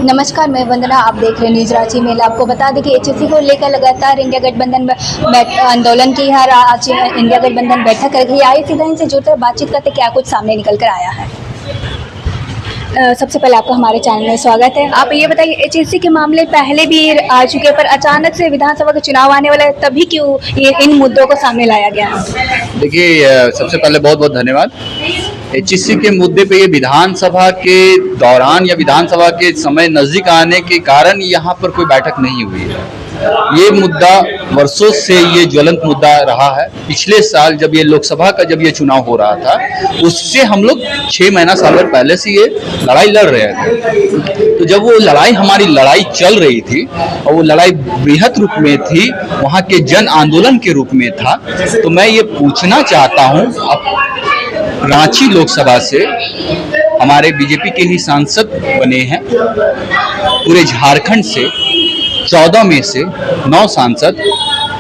नमस्कार, मैं वंदना। आप देख रहे हैं न्यूज़ रांची मेला। आपको बता दें कि एचएससी को लेकर लगातार इंडिया गठबंधन आंदोलन की है। आज इंडिया गठबंधन बैठक कर रही है। आए सीधा इनसे जुड़कर बातचीत करते क्या कुछ सामने निकल कर आया है। सबसे पहले आपका हमारे चैनल में स्वागत है। आप ये बताइए, एचएससी के मामले पहले भी आ चुके हैं, पर अचानक से विधानसभा का चुनाव आने वाला है, तभी क्यों ये इन मुद्दों को सामने लाया गया है? देखिए, सबसे पहले बहुत बहुत धन्यवाद। एचएससी के मुद्दे पे ये विधानसभा के दौरान या विधानसभा के समय नजदीक आने के कारण यहाँ पर कोई बैठक नहीं हुई है। ये मुद्दा वर्षों से ये ज्वलंत मुद्दा रहा है। पिछले साल जब ये लोकसभा का जब ये चुनाव हो रहा था, उससे हम लोग 6 महीना साल भर पहले से ये लड़ाई लड़ रहे थे। तो जब वो लड़ाई हमारी लड़ाई चल रही थी और वो लड़ाई बृहत रूप में थी, वहाँ के जन आंदोलन के रूप में था, तो मैं ये पूछना चाहता हूँ अब रांची लोकसभा से हमारे बीजेपी के ही सांसद बने हैं। पूरे झारखंड से 14 में से 9 सांसद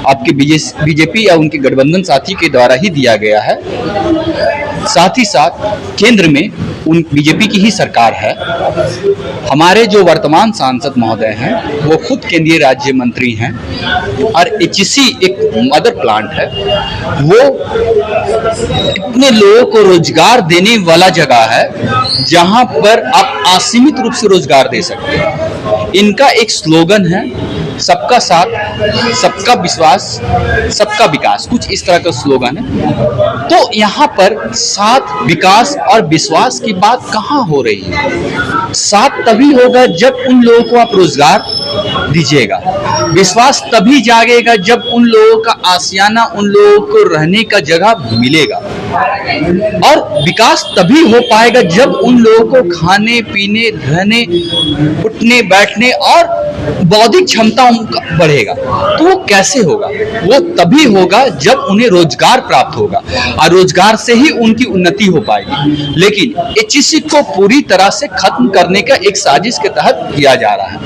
आपके बीजेपी या उनके गठबंधन साथी के द्वारा ही दिया गया है। साथ ही साथ केंद्र में उन बीजेपी की ही सरकार है। हमारे जो वर्तमान सांसद महोदय हैं वो खुद केंद्रीय राज्य मंत्री हैं और एचईसी एक मदर प्लांट है। वो इतने लोगों को रोजगार देने वाला जगह है जहां पर आप असीमित रूप से रोजगार दे सकते हैं। इनका एक स्लोगन है, सबका साथ, सबका विश्वास, सबका विकास, कुछ इस तरह का स्लोगन है। तो यहाँ पर साथ, विकास और विश्वास की बात कहाँ हो रही है? साथ तभी होगा जब उन लोगों को आप रोजगार दीजिएगा। विश्वास तभी जागेगा जब उन लोगों का आशियाना, उन लोगों को रहने का जगह मिलेगा। और विकास तभी हो पाएगा जब उन लोगों को खाने पीने, रहने, उठने बैठने और बौद्धिक क्षमता बढ़ेगा। तो वो कैसे होगा? वो तभी होगा जब उन्हें रोजगार प्राप्त होगा और रोजगार से ही उनकी उन्नति हो पाएगी। लेकिन एचईसी को पूरी तरह से खत्म करने का एक साजिश के तहत किया जा रहा है।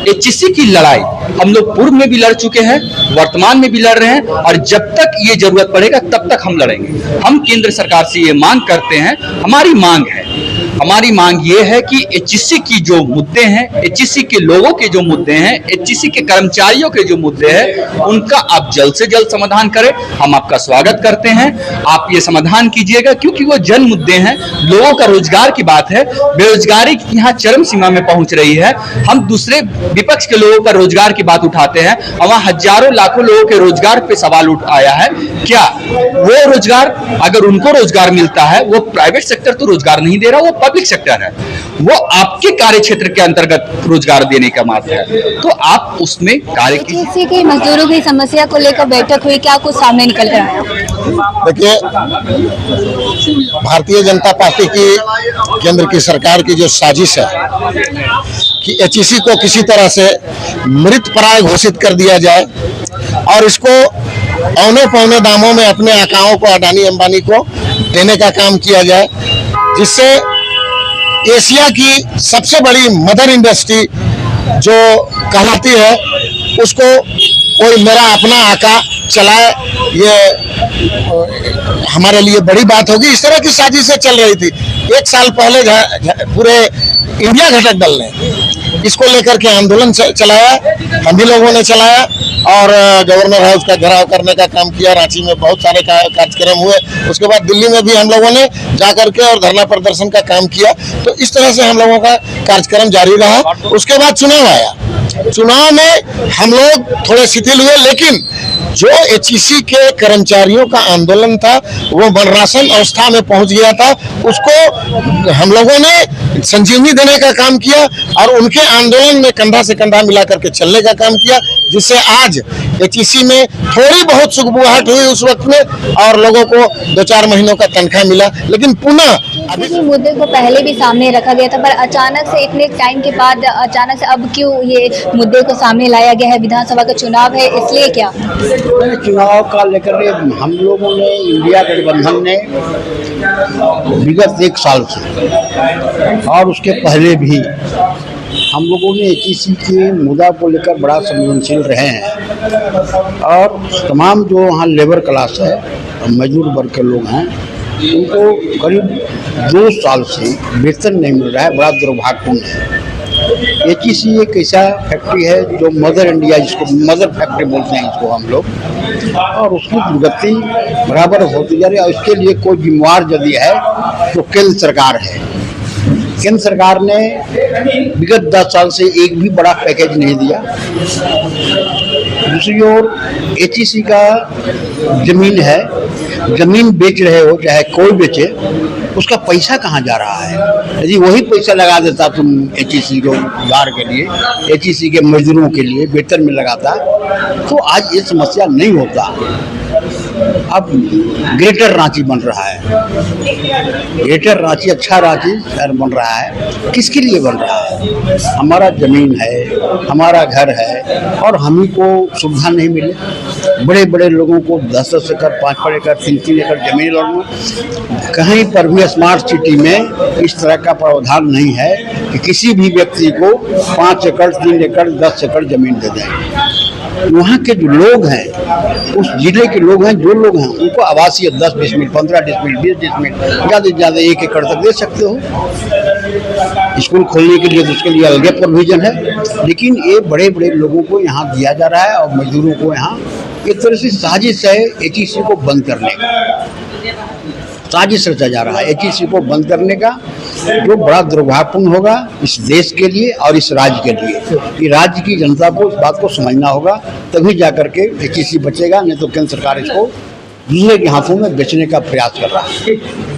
एचईसी की लड़ाई हम लोग पूर्व में भी लड़ चुके हैं, वर्तमान में भी लड़ रहे हैं और जब तक ये जरूरत पड़ेगा तब तक हम लड़ेंगे। हम केंद्र सरकार से ये मांग करते हैं, हमारी मांग ये है कि एचईसी की जो मुद्दे हैं, एचईसी के लोगों के जो मुद्दे हैं, एचईसी के कर्मचारियों के जो मुद्दे हैं, उनका आप जल्द से जल्द समाधान करें। हम आपका स्वागत करते हैं, आप ये समाधान कीजिएगा, क्योंकि वो जन मुद्दे हैं। लोगों का रोजगार की बात है, बेरोजगारी यहाँ चरम सीमा में पहुंच रही है। हम दूसरे विपक्ष के लोगों का रोजगार की बात उठाते हैं और वहाँ हजारों लाखों लोगों के रोजगार पे सवाल उठ आया है। क्या वो रोजगार, अगर उनको रोजगार मिलता है, वो प्राइवेट सेक्टर तो रोजगार नहीं दे रहा, वो पब्लिक सेक्टर है, वो आपके कार्य क्षेत्र के अंतर्गत रोजगार देने का माध्यम है, तो आप उसमें कार्य कीजिए। एचईसी के मजदूरों की समस्या को लेकर बैठक हुई, क्या कुछ सामने निकल कर आया? देखिए, भारतीय जनता पार्टी की केंद्र की सरकार की जो साजिश है कि एचईसी को किसी तरह से मृतप्राय घोषित कर दिया जाए और इसको औने पौने दामों में अपने आकाओं को, अडानी अंबानी को देने का काम किया जाए, जिससे एशिया की सबसे बड़ी मदर इंडस्ट्री जो कहलाती है उसको कोई मेरा अपना आका चलाए, ये हमारे लिए बड़ी बात होगी। इस तरह की साजिशें चल रही थी। 1 साल पहले पूरे इंडिया घटक दल ने इसको लेकर के आंदोलन चलाया, हम भी लोगों ने चलाया और गवर्नर हाउस का घेराव करने का काम किया। रांची में बहुत सारे कार्यक्रम हुए। उसके बाद दिल्ली में भी हम लोगों ने जाकर के और धरना प्रदर्शन का काम किया। तो इस तरह से हम लोगों का कार्यक्रम जारी रहा। उसके बाद चुनाव आया। चुनाव में हम लोग थोड़े शिथिल हुए, लेकिन जो एचईसी के कर्मचारियों का आंदोलन था वो बनरासन अवस्था में पहुंच गया था। उसको हम लोगों ने संजीवनी देने का काम किया और उनके आंदोलन में कंधा से कंधा मिला करके चलने का काम किया, जिससे आज एचईसी में थोड़ी बहुत सुगबुगाहट हुई उस वक्त में और लोगों को 2-4 महीनों का तनख्वाह मिला। लेकिन पुनः अभी मुद्दे को पहले भी सामने रखा गया था, पर अचानक से इतने टाइम के बाद अचानक से अब क्यों ये मुद्दे को सामने लाया गया है? विधानसभा का चुनाव है, इसलिए क्या? चुनाव का लेकर हम लोगों ने, इंडिया गठबंधन ने विगत 1 साल से और उसके पहले भी हम लोगों ने एचईसी के मुद्दा को लेकर बड़ा संवेदनशील रहे हैं और तमाम जो वहाँ लेबर क्लास है, मजदूर वर्ग के लोग हैं, उनको करीब 2 साल से वेतन नहीं मिल रहा है। बड़ा दुर्भाग्यपूर्ण है। एचईसी एक ऐसा फैक्ट्री है जो मदर इंडिया, जिसको मदर फैक्ट्री बोलते हैं इसको हम लोग, और उसकी दुर्गति बराबर होती जा रही है। और इसके लिए कोई जिम्मेवार यदि है तो केंद्र सरकार है। केंद्र सरकार ने विगत 10 साल से एक भी बड़ा पैकेज नहीं दिया। दूसरी ओर एचईसी का जमीन है, जमीन बेच रहे हो चाहे कोई बेचे, उसका पैसा कहाँ जा रहा है? यदि वही पैसा लगा देता तुम एचईसी को उधार के लिए, एचईसी के मजदूरों के लिए वेतन में लगाता, तो आज ये समस्या नहीं होता। अब ग्रेटर रांची बन रहा है, ग्रेटर रांची अच्छा रांची शहर बन रहा है। किसके लिए बन रहा है? हमारा जमीन है, हमारा घर है, और हम ही को सुविधा नहीं मिले। बड़े बड़े लोगों को 10-10 एकड़, 5-5 एकड़, 3-3 एकड़ जमीन लगना। कहीं पर भी स्मार्ट सिटी में इस तरह का प्रावधान नहीं है कि किसी भी व्यक्ति को 5 एकड़, 3 एकड़, 10 एकड़ जमीन दे दें। वहाँ के जो लोग हैं, उस जिले के लोग हैं, जो लोग हैं, उनको आवासीय 10 डिसमिल, 15 डिसमिल, 20 डिसमिल, ज़्यादा से ज़्यादा 1 एकड़ तक दे सकते हो। स्कूल खोलने के लिए तो उसके लिए अलग प्रोविजन है, लेकिन ये बड़े बड़े लोगों को यहाँ दिया जा रहा है और मजदूरों को यहाँ एक तरह से साजिश है एचईसी को बंद करने का, साजिश रचा जा रहा है एचईसी को बंद करने का, जो बड़ा दुर्भाग्यपूर्ण होगा इस देश के लिए और इस राज्य के लिए। ये राज्य की जनता को इस बात को समझना होगा, तभी जाकर के एचईसी बचेगा, नहीं तो केंद्र सरकार इसको दूसरे के हाथों में बेचने का प्रयास कर रहा है।